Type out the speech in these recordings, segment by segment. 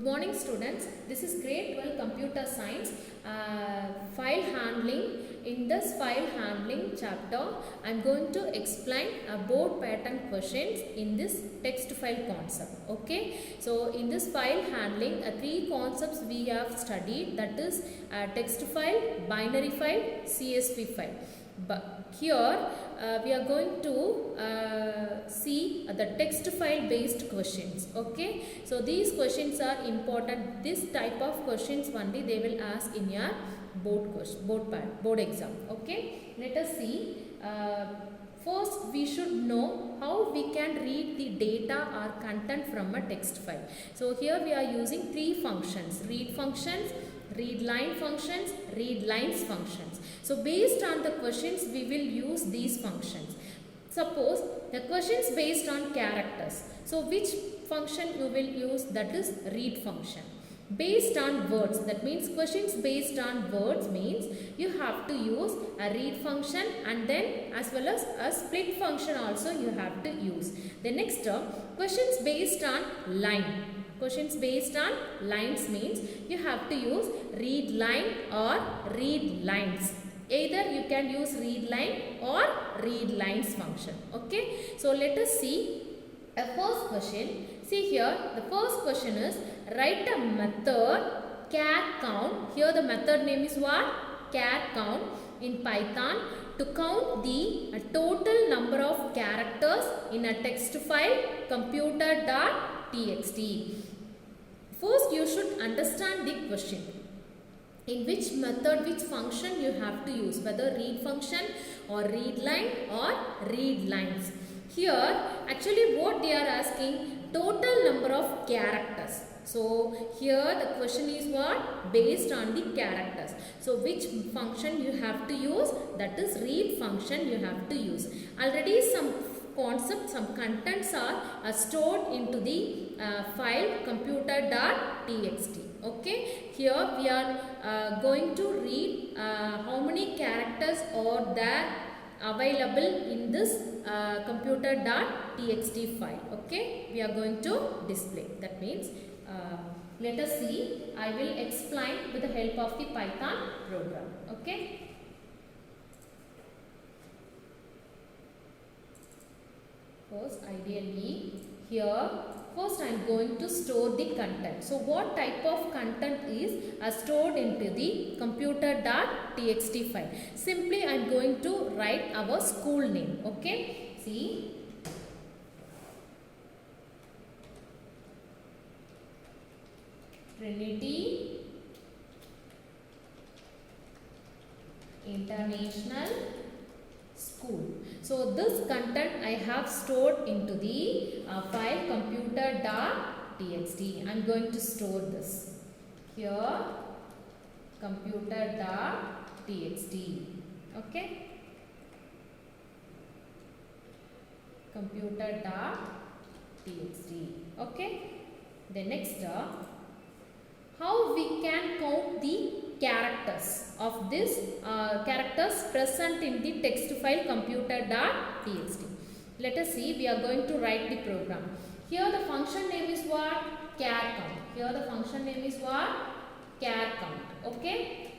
Good morning students, this is grade 12 computer science file handling. In this file handling chapter, I am going to explain board pattern questions in this text file concept. Okay, so in this file handling, three concepts we have studied, that is text file, binary file, CSV file. But here we are going to see the text file based questions. Okay, so these questions are important. This type of questions only they will ask in your board exam. Okay, let us see. First, we should know how we can read the data or content from a text file. So here we are using three functions: read functions, read line functions, read lines functions. So based on the questions, we will use these functions. Suppose the questions based on characters. So which function you will use? That is read function. Based on words, that means questions based on words means you have to use a read function, and then as well as a split function also you have to use. The next term, questions based on line. Questions based on lines means you have to use read line or read lines. Either you can use read line or read lines function. Okay, so let us see a first question. See here, the first question is write a method char count. Here the method name is what? Char count in Python to count the total number of characters in a text file computer.txt. First, you should understand the question. In which method, which function you have to use, whether read function or read line or read lines. Here, actually what they are asking, total number of characters. So, here the question is what? Based on the characters. So, which function you have to use? That is read function you have to use. Already some concepts, some contents are stored into the file computer.txt. Okay, here we are going to read how many characters are there available in this computer.txt file. Okay, we are going to display. That means let us see. I will explain with the help of the Python program. Okay. First, ideally here, first I am going to store the content. So what type of content is stored into the computer.txt file? Simply I am going to write our school name. Okay, see. Trinity International School. So this content I have stored into the file computer.txt. I am going to store this here, computer.txt. Okay, computer.txt. Okay. The next, how we can count the characters of this characters present in the text file computer.txt. Let us see. We are going to write the program. Here the function name is what? Char count. Here the function name is what? Char count. Okay.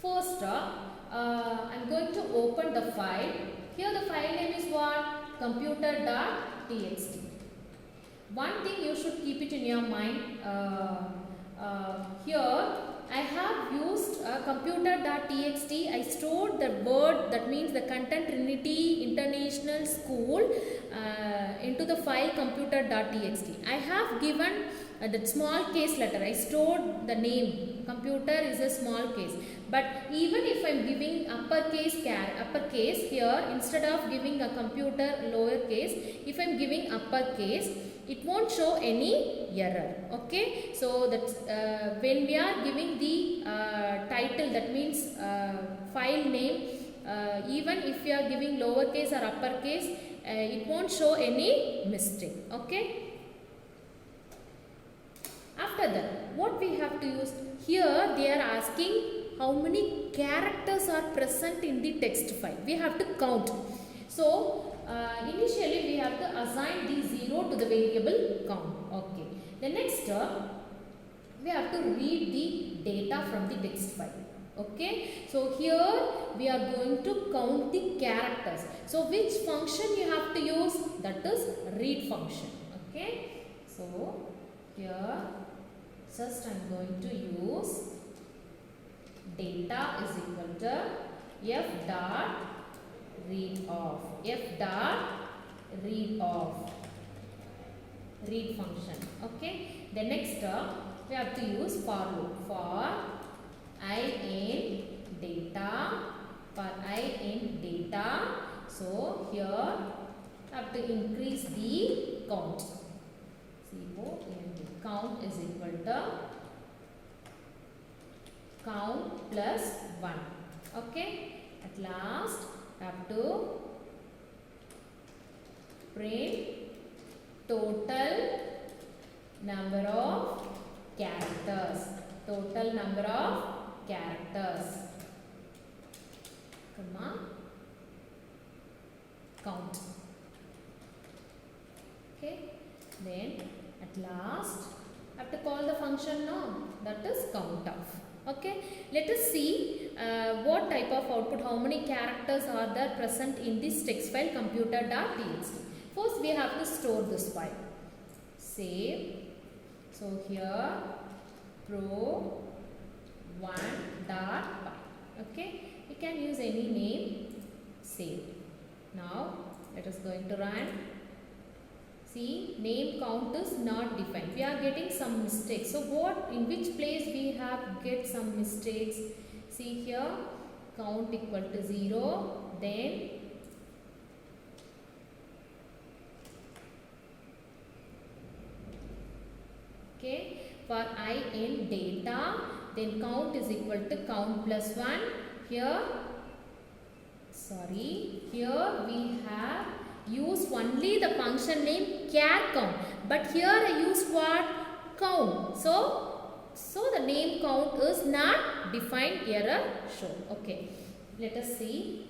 First, I am going to open the file. Here the file name is what? Computer.txt. One thing you should keep it in your mind. Here I have used computer.txt. I stored the word, that means the content Trinity International School into the file computer.txt. I have given the small case letter. I stored the name. Computer is a small case. But even if I am giving uppercase here, instead of giving a computer lowercase, if I am giving uppercase, it won't show any error. Okay, so that's when we are giving the title, that means file name, even if you are giving lowercase or uppercase, it won't show any mistake. Okay. After that, what we have to use? Here they are asking how many characters are present in the text file. We have to count. So initially we have to assign the 0 to the variable count. Okay. The next we have to read the data from the text file. Okay, so here we are going to count the characters. So which function you have to use? That is read function. Okay, so here first I am going to use data is equal to f dot read off. F dot read off. Read function. Okay, the next we have to use for loop. For I in data, for I in data. So here I have to increase the count. Count is equal to count plus 1. Okay, at last I have to print total number of characters. Total number of characters. Comma count. Okay, then at last I have to call the function now, that is count off. Okay, let us see what type of output, how many characters are there present in this text file computer.txt. First we have to store this file. Save. So here pro 1.py. Okay, you can use any name. Save. Now let us going to run. See, name count is not defined. We are getting some mistakes. So what, in which place we have get some mistakes? See here, count equal to 0. Then okay, for I in data, then count is equal to count plus 1. Here, sorry, here we have used only the function name char count, but here I used what? Count. So the name count is not defined, error shown. Okay, let us see.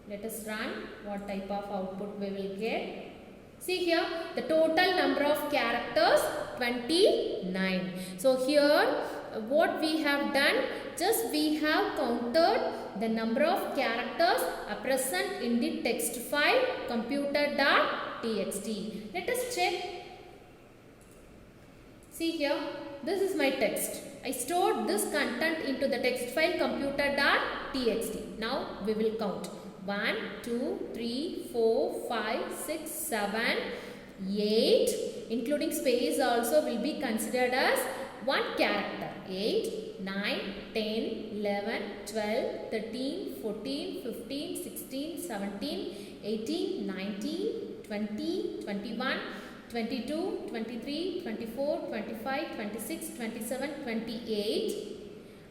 Let us run. What type of output we will get? See here, the total number of characters 29. So here what we have done, just we have counted the number of characters are present in the text file computer.txt. Let us check. See here, this is my text. I stored this content into the text file computer.txt. Now we will count. 1, 2, 3, 4, 5, 6, 7, 8. Including space also will be considered as one character. 8, 9, 10, 11, 12, 13, 14, 15, 16, 17, 18, 19, 20, 21, 22, 23, 24, 25, 26, 27, 28.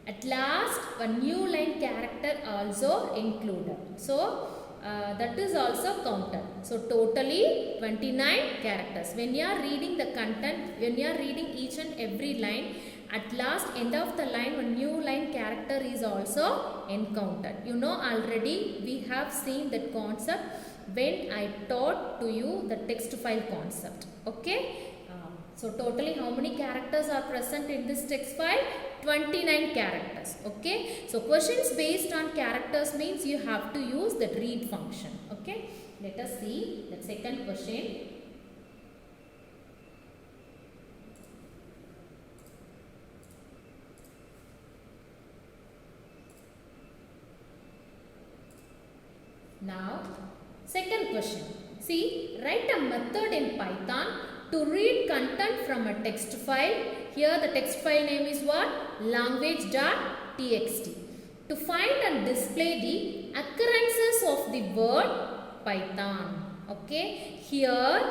At last, a new line character also included. So, that is also counted. So, totally 29 characters. When you are reading the content, when you are reading each and every line, at last end of the line, a new line character is also encountered. You know already we have seen that concept when I taught to you the text file concept. Okay. So, totally how many characters are present in this text file? 29 characters. Okay. So, questions based on characters means you have to use the read function. Okay. Let us see the second question. Now, second question. See, write a method in Python to read content from a text file. Here the text file name is what? Language.txt. To find and display the occurrences of the word Python. Okay. Here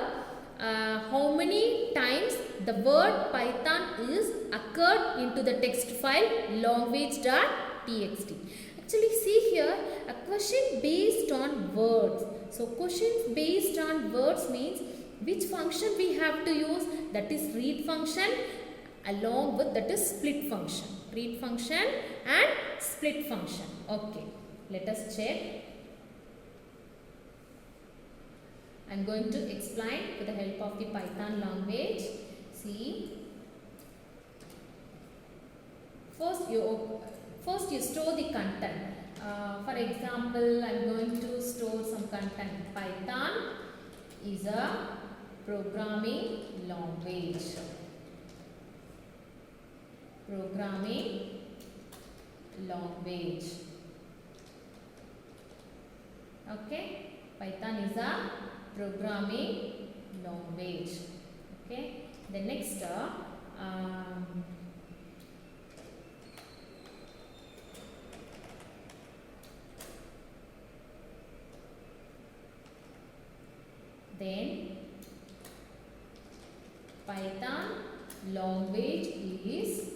how many times the word Python is occurred into the text file language.txt. Actually, see here a question based on words. So, questions based on words means which function we have to use, that is read function along with that is split function. Read function and split function. Okay, let us check. I am going to explain with the help of the Python language. See, first you store the content. For example, I am going to store some content. Python is a programming language. Programming language. Okay, Python is a programming language. Okay, the next then Python language is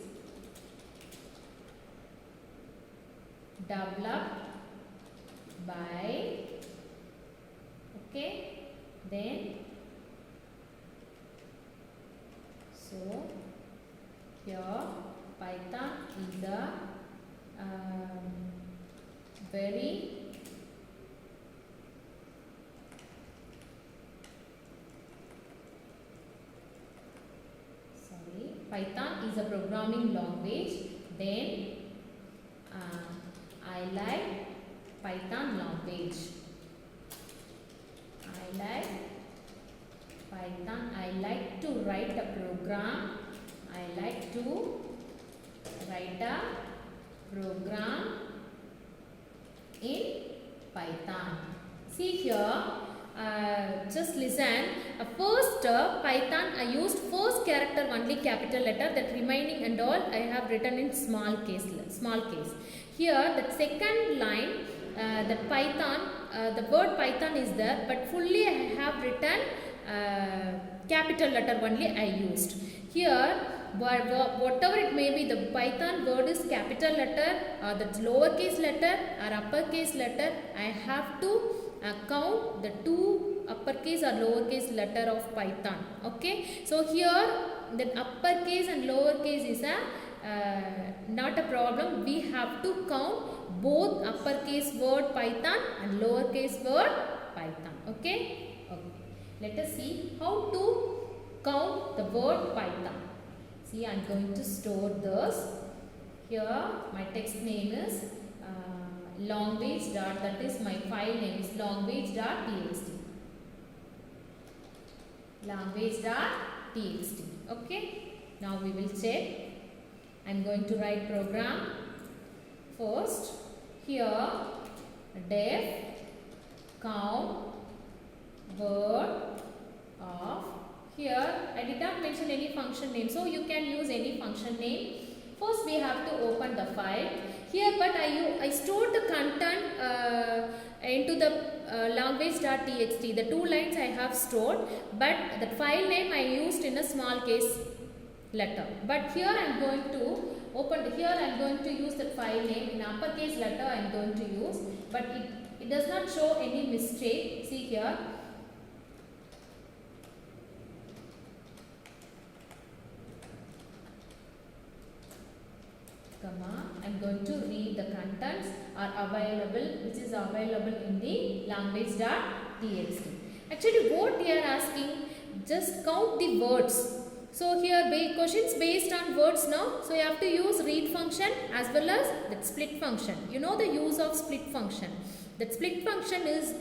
developed by, okay, then so here Python is a very Python is a programming language. Then I like Python language. I like Python. I like to write a program. I like to write a program in Python. See here. Just listen. First Python I used first character only capital letter, that remaining and all I have written in small case. Here the second line, that Python, the word Python is there, but fully I have written capital letter only I used. Here whatever it may be, the Python word is capital letter or the lowercase letter or uppercase letter, I have to count the two uppercase or lowercase letter of Python. Okay, so here the uppercase and lowercase is not a problem. We have to count both uppercase word Python and lowercase word Python. Okay, let us see how to count the word Python. See, I am going to store this. Here my text name is language dot, that is my file name is language.txt. Language.txt. Okay, now we will check. I am going to write program. First here def count word of, here I did not mention any function name, so you can use any function name. First we have to open the file. Here but I stored the content into the language.txt. The 2 lines I have stored, but the file name I used in a small case letter. But here I am going to open, here I am going to use the file name in uppercase letter I am going to use, but it does not show any mistake. See here. I am going to read the contents are available, which is available in the language.txt. Actually what they are asking, just count the words. So here questions based on words now. So you have to use read function as well as that split function. You know the use of split function. That split function is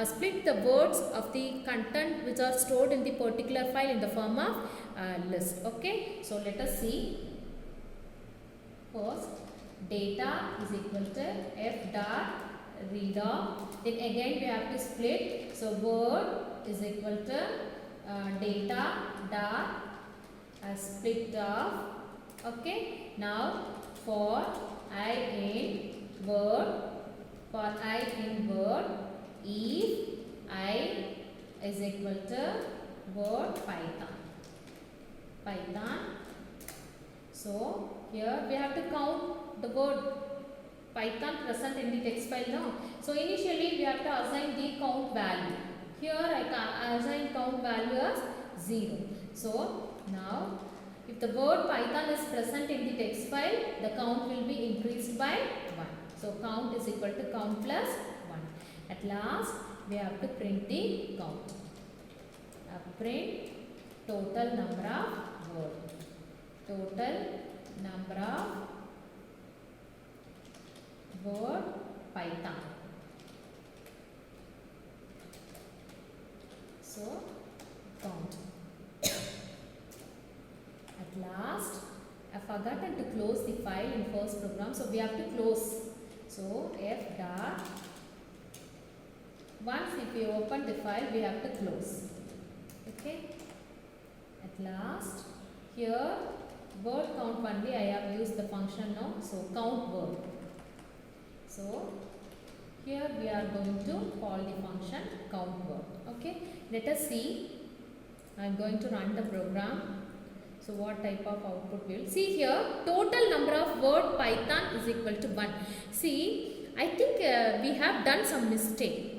split the words of the content which are stored in the particular file in the form of list. Okay, so let us see. First, data is equal to f dot read off. Then again we have to split. So word is equal to data dot split off. Okay. Now for I in word, if I is equal to word Python. So here we have to count the word Python present in the text file now. So initially we have to assign the count value. Here I assign count value as 0. So now if the word Python is present in the text file, the count will be increased by 1. So count is equal to count plus 1. At last we have to print the count. Print total number of words. Total number of word Python. So count. At last, I've forgotten to close the file in first program, so we have to close. So F dot. Once if we open the file, we have to close. Okay. At last, here word count only I have used the function now. So count word. So here we are going to call the function count word. Okay. Let us see. I am going to run the program. So what type of output we will see here? Total number of word Python is equal to 1. See, I think we have done some mistake.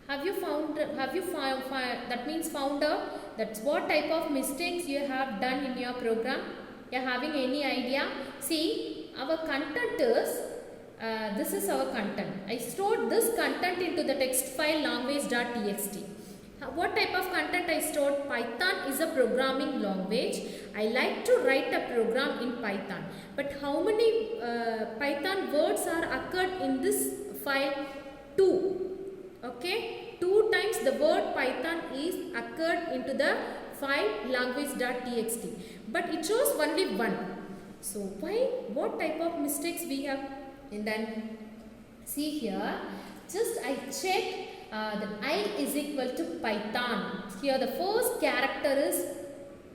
Have you found that means found out that's what type of mistakes you have done in your program? You are having any idea? See, our content is this is our content. I stored this content into the text file language.txt. What type of content I stored? Python is a programming language. I like to write a program in Python. But how many Python words are occurred in this file? 2. Okay, 2 times the word Python is occurred into the file language.txt, but it shows only 1. So why? What type of mistakes we have? And then see here, just I check that I is equal to Python. Here the first character is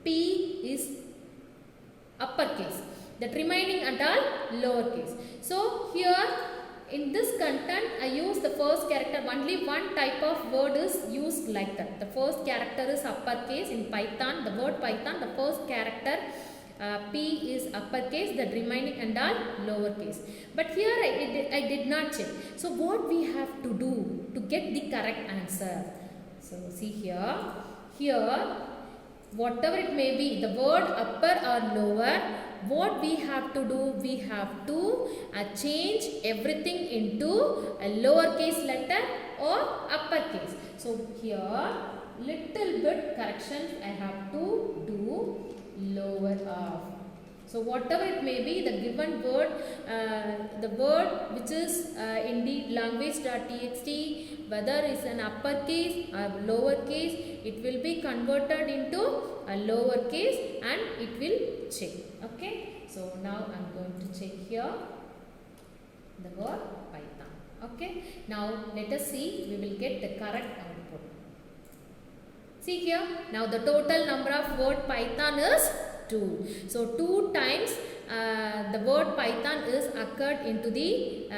P is uppercase, that remaining and all lowercase. So here in this content, I use the first character. Only one type of word is used like that. The first character is uppercase in Python. The word Python, the first character P is uppercase, the remaining and all lowercase. But here I did not check. So what we have to do to get the correct answer? So see here. Here, whatever it may be, the word upper or lower, what we have to do, we have to change everything into a lowercase letter or uppercase. So here little bit corrections I have to do lower off. So whatever it may be, the given word, the word which is in the language.txt, whether it's an uppercase or lowercase, it will be converted into a lowercase and it will check. Okay. So now I am going to check here the word Python. Okay. Now let us see, we will get the correct output. See here, now the total number of word Python is 2. So 2 times the word Python is occurred into the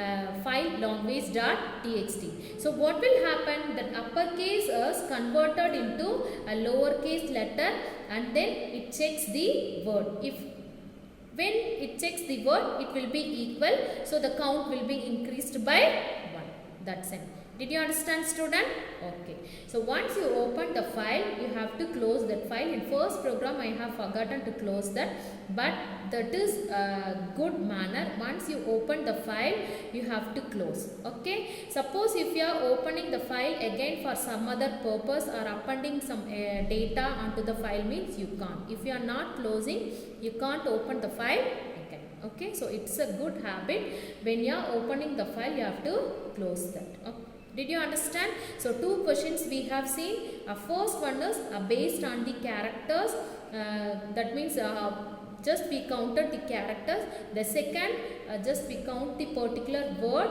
file language.txt. So what will happen? That uppercase is converted into a lowercase letter and then it checks the word. When it checks the word, it will be equal. So the count will be increased by 1. That's it. Did you understand, student? Okay. So once you open the file, you have to close that file. In first program, I have forgotten to close that. But that is a good manner. Once you open the file, you have to close. Okay. Suppose if you are opening the file again for some other purpose or appending some data onto the file, means you can't. If you are not closing, you can't open the file again. Okay. So it's a good habit. When you are opening the file, you have to close that. Okay. Did you understand? So 2 questions we have seen. First one is based on the characters. That means just we counted the characters. The second, just we count the particular word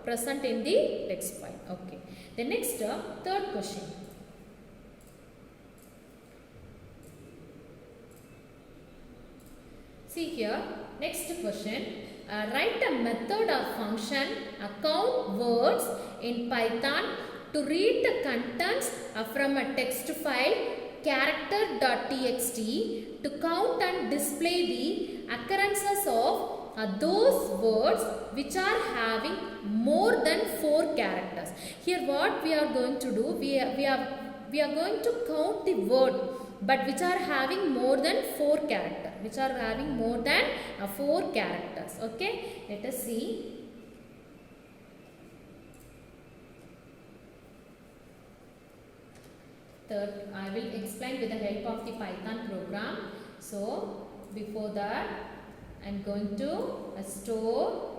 present in the text file. Okay. The next, third question. See here, next question. Write a method or function, count words in Python to read the contents from a text file character.txt to count and display the occurrences of those words which are having more than 4 characters. Here what we are going to do, we are going to count the word but which are having more than 4 characters. Which are having more than 4 characters. Okay. Let us see. Third, I will explain with the help of the Python program. So, before that, I am going to store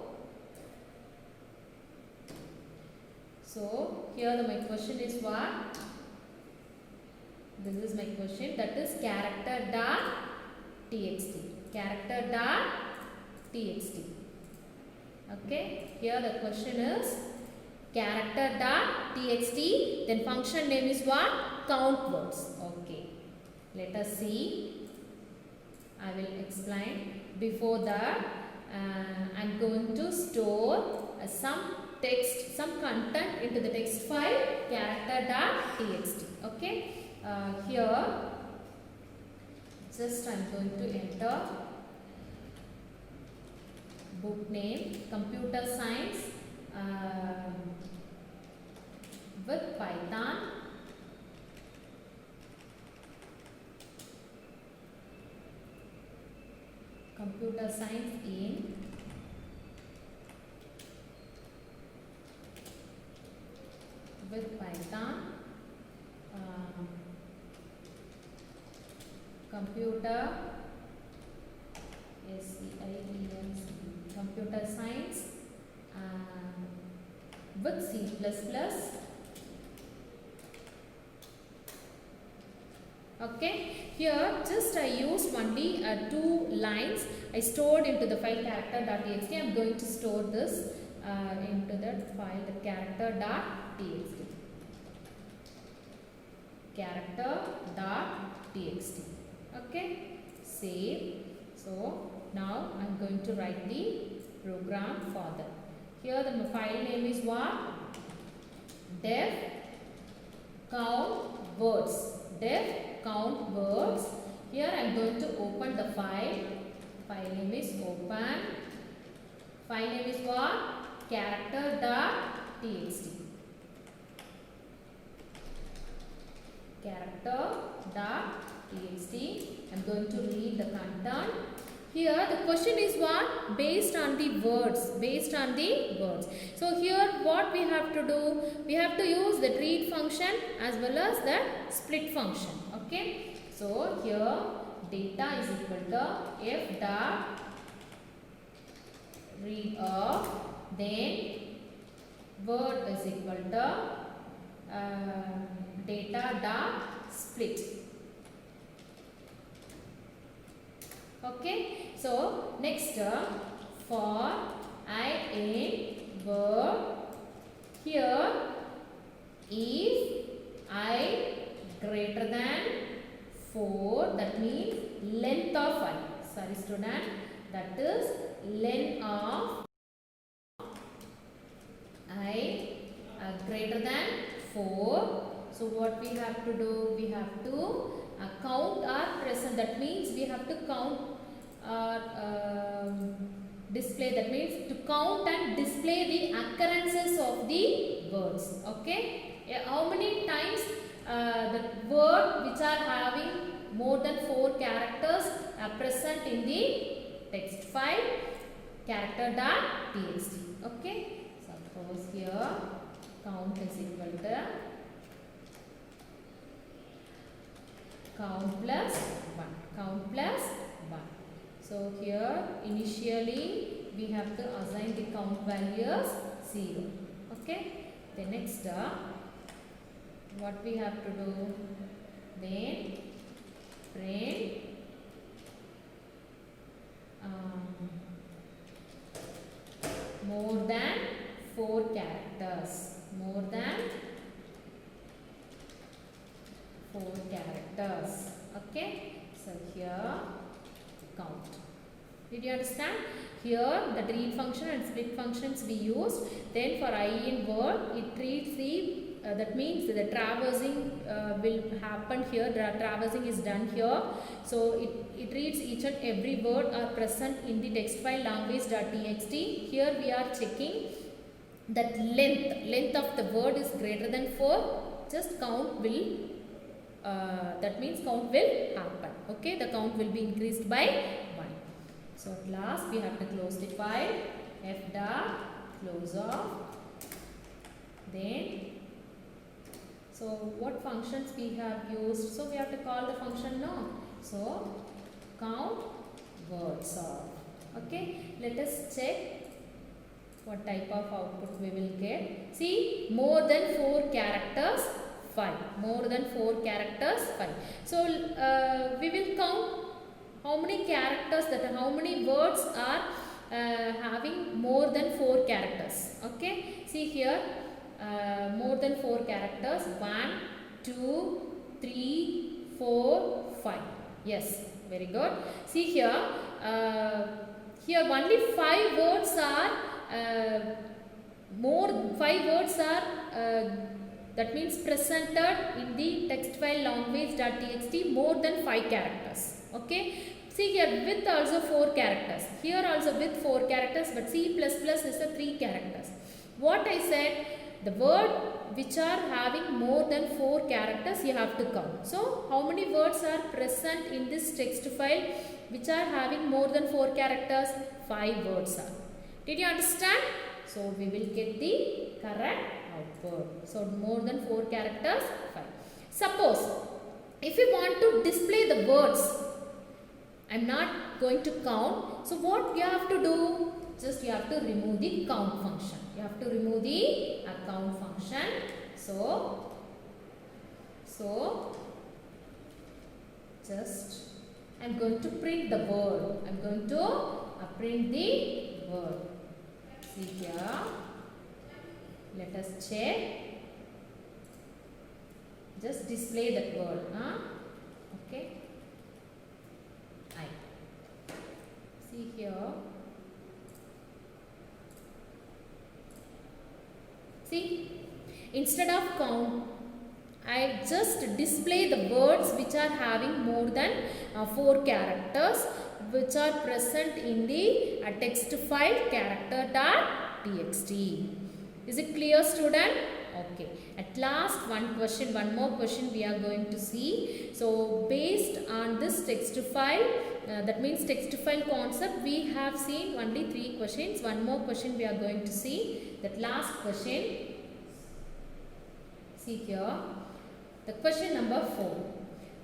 So here my question is what? This is my question, that is character dot txt. Character dot txt. Okay, here the question is character dot txt, then function name is what? Count words. Okay, let us see. I will explain. Before that, I am going to store some text, some content into the text file character.txt. Okay, here just I am going to enter book name computer science with Python. Computer science in with Python, computer SCIENC, computer science with C++. Okay, here just I used only 2 lines I stored into the file character.txt. I am going to store this into that file, the character.txt. Character.txt. Okay, save. So now I am going to write the program for that. Here the file name is what? Def count words. Def count words. Here I am going to open the file. File name is open. File name is what? Character.txt. Character.txt. I am going to read the content. Here the question is what? Based on the words. Based on the words. So here what we have to do? We have to use the read function as well as the split function. Okay. So here data is equal to f dot read of, then word is equal to data dot split. Okay, so next for I in verb, here if I greater than 4, that means length of I. Sorry student, that is length of I greater than 4. So what we have to do? We have to count our present. That means we have to count our display. That means to count and display the occurrences of the words. Okay. How many times the word which are having more than 4 characters are present in the text file character.txt. Okay. Suppose here count is equal to count plus 1. Count plus 1. So here initially we have to assign the count values 0. Okay. The next what we have to do? Then print more than 4 characters. More than 4 characters. Okay. So here count. Did you understand? Here the read function and split functions we used. Then for I in word, it reads the that means the traversing will happen here. The traversing is done here. So it reads each and every word are present in the text file language.txt. Here we are checking that length of the word is greater than 4. Just count will that means count will happen. Okay, the count will be increased by 1. So at last we have to close the file. F dot close off. Then so what functions we have used? So we have to call the function now. So count words off. Okay, let us check What type of output we will get? See, more than 4 characters, 5. More than 4 characters, 5. So we will count how many characters, that how many words are having more than 4 characters. Okay, see here, more than 4 characters, 1 2 3 4 5. Yes, very good. See here, here only 5 words are more 5 words are that means presented in the text file language.txt more than 5 characters. Okay, see here, with also 4 characters, here also with 4 characters, but C++ is a 3 characters. What I said, the word which are having more than 4 characters you have to count. So how many words are present in this text file which are having more than 4 characters? 5 words are. Did you understand? So we will get the correct output. So more than 4 characters, 5. Suppose if you want to display the words, I am not going to count. So what you have to do? Just you have to remove the count function. You have to remove the count function. So just I am going to print the word. I am going to print the word. See here, let us check. Just display that word. Okay. See here. See, instead of count, I just display the words which are having more than 4 characters, which are present in the text file character.txt. Is it clear, student? Okay. At last, one more question we are going to see. So based on this text file, that means text file concept, we have seen only 3 questions. One more question we are going to see. That last question. See here. The question number 4.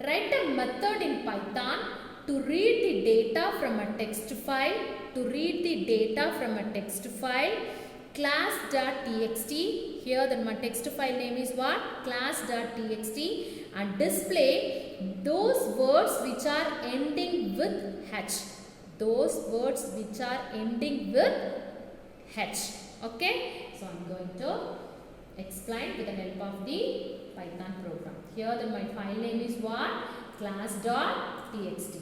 Write a method in Python to read the data from a text file. Class.txt. Here the text file name is what? Class.txt, and display those words which are ending with H. Those words which are ending with H. Okay. So I am going to explain with the help of the Python program. Here my file name is what? Class.txt.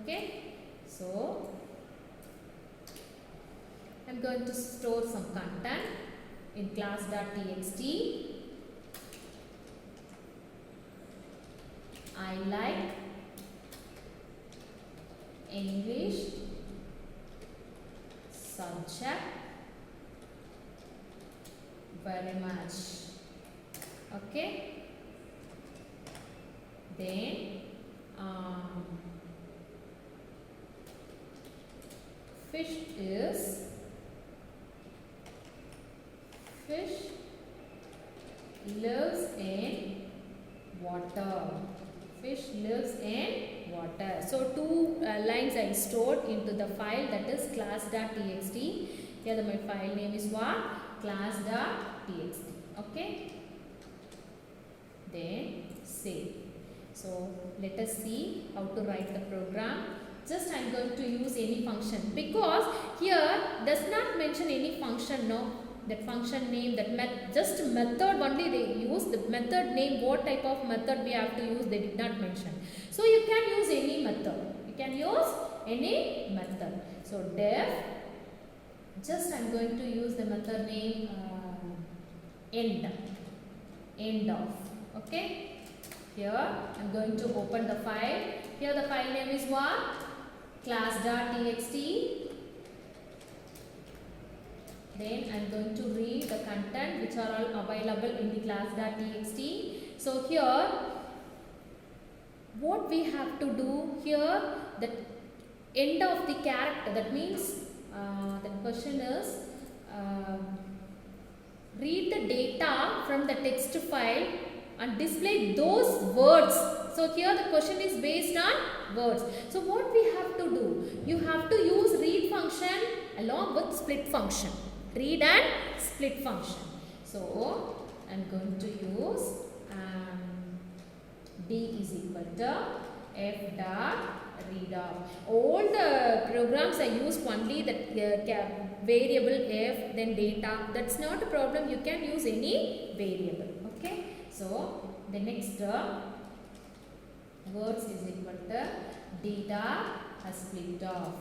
Okay. So I am going to store some content in class.txt. I like English subject very much. Okay. Then fish lives in water. Fish lives in water. So 2 lines I stored into the file, that is class.txt. Here my file name is what? Class.txt. Okay. Then save. So let us see how to write the program. Just I am going to use any function, because here does not mention any function. No, that function name, that just method only they use. The method name, what type of method we have to use, they did not mention. So you can use any method. You can use any method. So def, just I am going to use the method name end of. Okay. Here I am going to open the file. Here the file name is what? Class.txt. Then I am going to read the content which are all available in the class.txt. So here what we have to do here, that end of the character, that means the question is read the data from the text file and display those words. So here the question is based on words. So what we have to do? You have to use read function along with split function. read and split function. So I'm going to use D is equal to f dot read off. All the programs I use only that variable f, then data. That's not a problem. You can use any variable. Okay. So the next words is equal to data split off.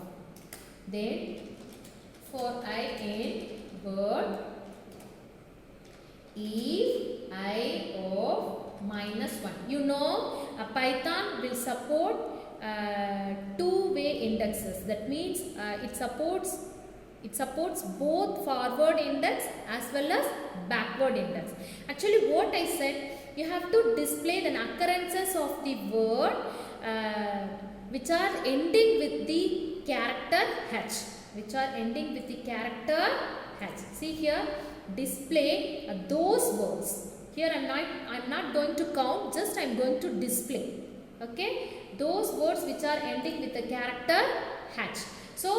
Then for I in word, if I of -1. You know Python will support two-way indexes. That means it supports both forward index as well as backward index. Actually what I said, you have to display the occurrences of the word which are ending with the character H. See here, display those words. Here I'm not going to count, just I'm going to display. Okay, those words which are ending with the character H. So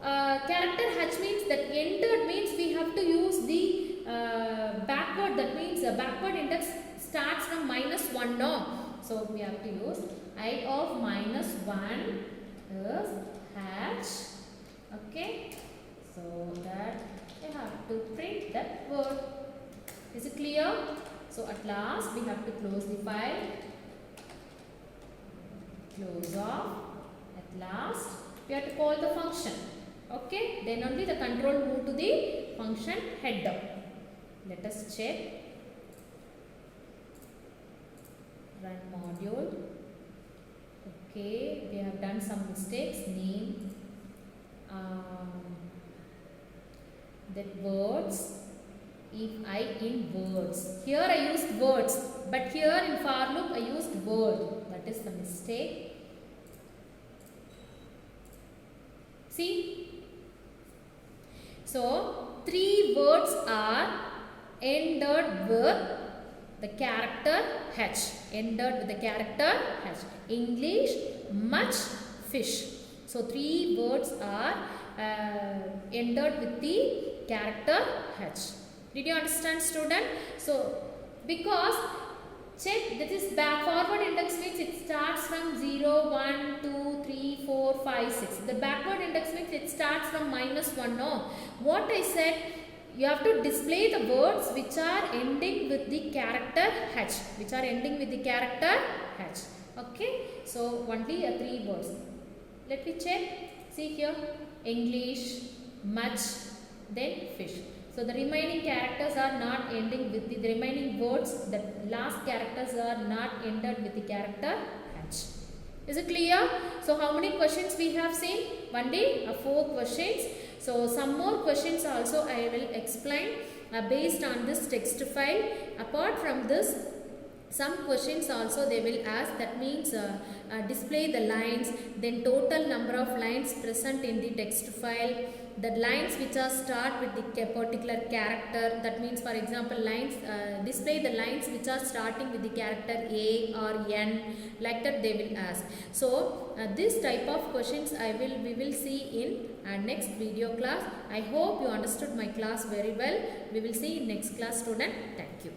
character H means that entered means we have to use the backward. That means the backward index starts from -1 no. So we have to use I of -1 is H. Okay, so that you have to print that word. Is it clear? So at last we have to close the file. Close off. At last we have to call the function. Okay, then only the control move to the function header. Let us check. Run module. Okay, we have done some mistakes. Name. That words. If I in words. Here I used words, but here in for loop I used word. That is the mistake. See? So, three words are ended with the character H. Ended with the character H. English, much, fish. So, three words are ended with the character H. Did you understand, student? So, because check, that is back forward index means it starts from 0, 1, 2, 3, 4, 5, 6. The backward index means it starts from -1 no. What I said, you have to display the words which are ending with the character H. Okay. So, only three words. Let me check. See here. English, much, then fish. So, the remaining characters are not ending with the remaining words, the last characters are not ended with the character H. Is it clear? So, how many questions we have seen? Only 4 questions. So, some more questions also I will explain based on this text file. Apart from this, some questions also they will ask, that means display the lines, then total number of lines present in the text file, the lines which are start with the particular character, that means for example lines, display the lines which are starting with the character A or N, like that they will ask. So this type of questions we will see in next video class. I hope you understood my class very well. We will see in next class, student. Thank you.